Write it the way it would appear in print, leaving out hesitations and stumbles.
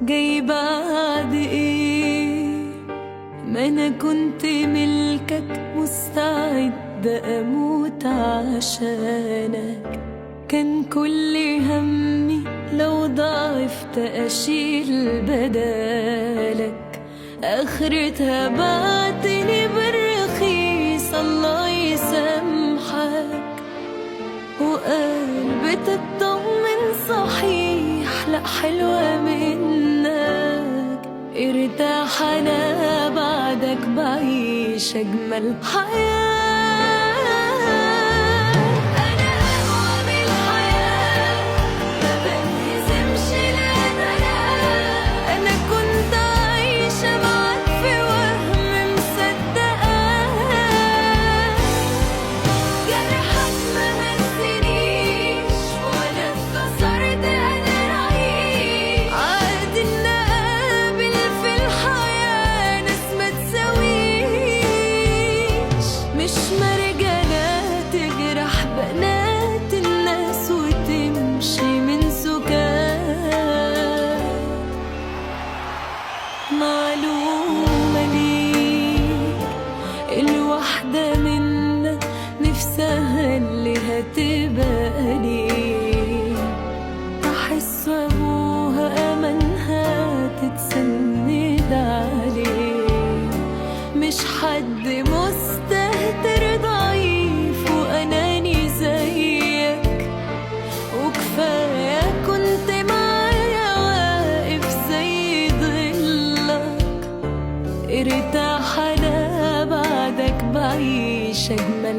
جاي بعد ايه؟ ما انا كنت ملكك، مستعدة اموت عشانك. كان كل همي لو ضعفت اشيل بدالك. اخرتها بعتني بالرخيص، الله يسامحك. وقلبي تطمن صحيح، لا حلوة منك. ارتاح انا بعدك بعيش اجمل حياة. انا اقوى من الحياة، ما بنهزمش لأنا. انا كنت عايشة معاك في وهم مصدقاه. جرحك ما هزنيش ولا اتكسرت انا رعيش. عادي ان اقابل في الحياة ناس ما تساويش. مش مرجلة تجرح بنات الناس وتمشي من سكات. معلومة ليك، الواحدة منا نفسها اللي هتبقى ليك. تحس أبوها أمنها تتسند عليه. مش حد مستهتر ضعيف وأناني زيك. وكفاية كنت معايا واقف زي ظلك. ارتاح أنا بعدك بعيش أجمل